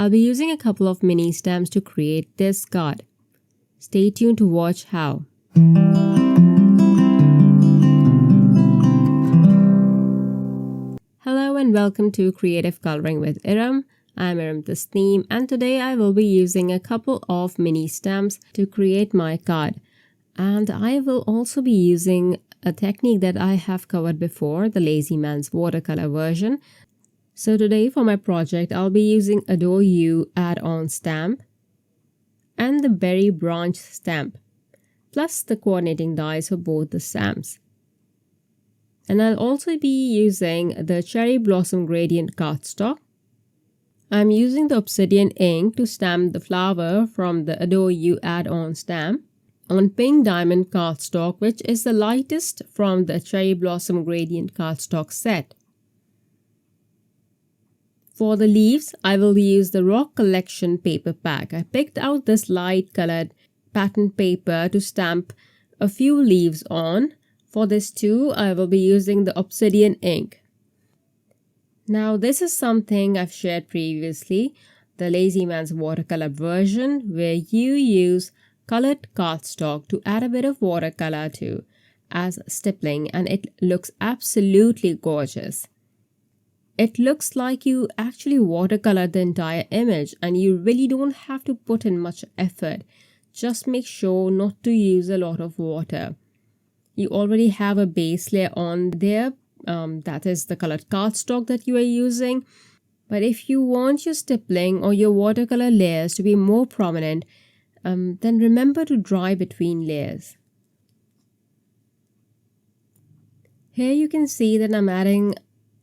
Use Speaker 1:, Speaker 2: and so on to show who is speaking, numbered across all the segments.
Speaker 1: I'll be using a couple of mini stamps to create this card. Stay tuned to watch how. Hello and welcome to Creative Coloring with Iram. I'm Iram Tasneem and today I will be using a couple of mini stamps to create my card. And I will also be using a technique that I have covered before, the Lazy Man's watercolor version. So today for my project, I'll be using Adore You add-on stamp and the Berry Branch stamp, plus the coordinating dies for both the stamps. And I'll also be using the Cherry Blossom Gradient cardstock. I'm using the Obsidian ink to stamp the flower from the Adore You add-on stamp on pink diamond cardstock, which is the lightest from the Cherry Blossom Gradient cardstock set. For the leaves, I will use the Rock Collection paper pack. I picked out this light colored pattern paper to stamp a few leaves on. For this too, I will be using the Obsidian ink. Now this is something I've shared previously, the Lazy Man's watercolor version, where you use colored cardstock to add a bit of watercolor to as stippling, and it looks absolutely gorgeous. It looks like you actually watercolored the entire image and you really don't have to put in much effort. Just make sure not to use a lot of water. You already have a base layer on there, that is the colored cardstock that you are using. But if you want your stippling or your watercolor layers to be more prominent, then remember to dry between layers. Here you can see that I'm adding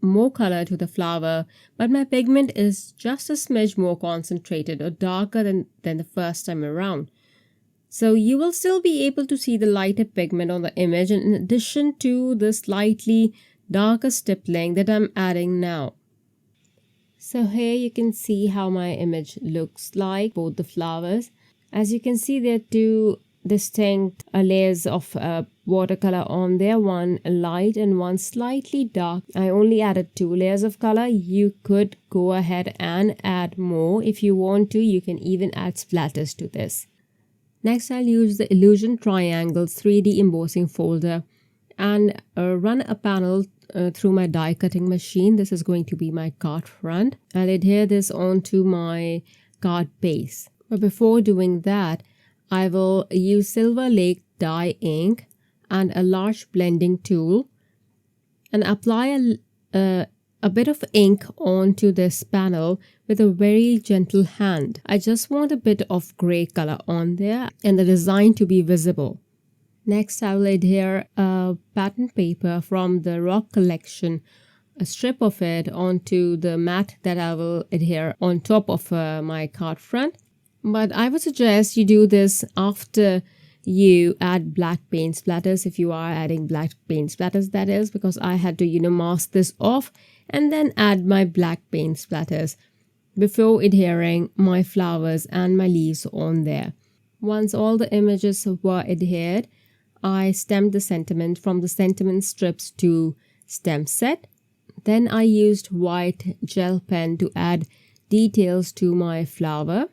Speaker 1: more color to the flower, but my pigment is just a smidge more concentrated or darker than the first time around. So you will still be able to see the lighter pigment on the image in addition to the slightly darker stippling that I'm adding now. So here you can see how my image looks like, both the flowers. As you can see, there are two distinct layers of watercolor on there, one light and one slightly dark. I only added 2 layers of color. You could go ahead and add more if you want to. You can even add splatters to this. Next, I'll use the Illusion Triangles 3D embossing folder and run a panel through my die cutting machine. This is going to be my card front. I'll adhere this onto my card base. But before doing that, I will use Silver Lake dye ink and a large blending tool and apply a bit of ink onto this panel with a very gentle hand. I just want a bit of gray color on there and the design to be visible. Next, I will adhere a pattern paper from the Rock Collection, a strip of it onto the mat that I will adhere on top of my card front. But I would suggest you do this after you add black paint splatters, if you are adding black paint splatters, that is, because I had to mask this off and then add my black paint splatters before adhering my flowers and my leaves on there. Once all the images were adhered, I stamped the sentiment from the sentiment strips to stamp set. Then I used white gel pen to add details to my flower.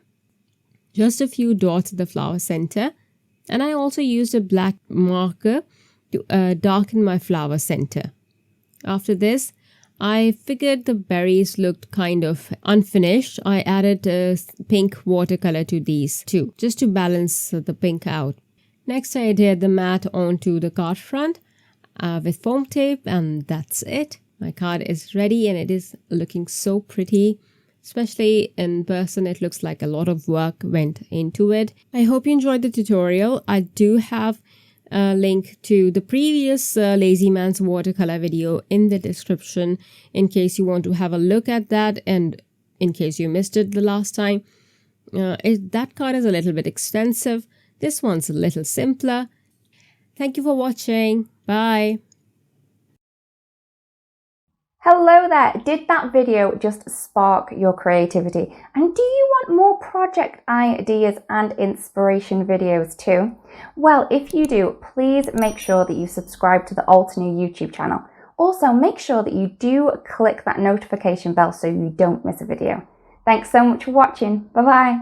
Speaker 1: Just a few dots at the flower center, and I also used a black marker to darken my flower center. After this, I figured the berries looked kind of unfinished. I added pink watercolor to these too, just to balance the pink out. Next, I adhered the mat onto the card front with foam tape, and that's it. My card is ready and it is looking so pretty. Especially in person, it looks like a lot of work went into it. I hope you enjoyed the tutorial. I do have a link to the previous Lazy Man's watercolor video in the description in case you want to have a look at that and in case you missed it the last time. That card is a little bit extensive. This one's a little simpler. Thank you for watching. Bye.
Speaker 2: Hello there, did that video just spark your creativity? And do you want more project ideas and inspiration videos too? Well, if you do, please make sure that you subscribe to the Altenew YouTube channel. Also, make sure that you do click that notification bell so you don't miss a video. Thanks so much for watching. Bye bye.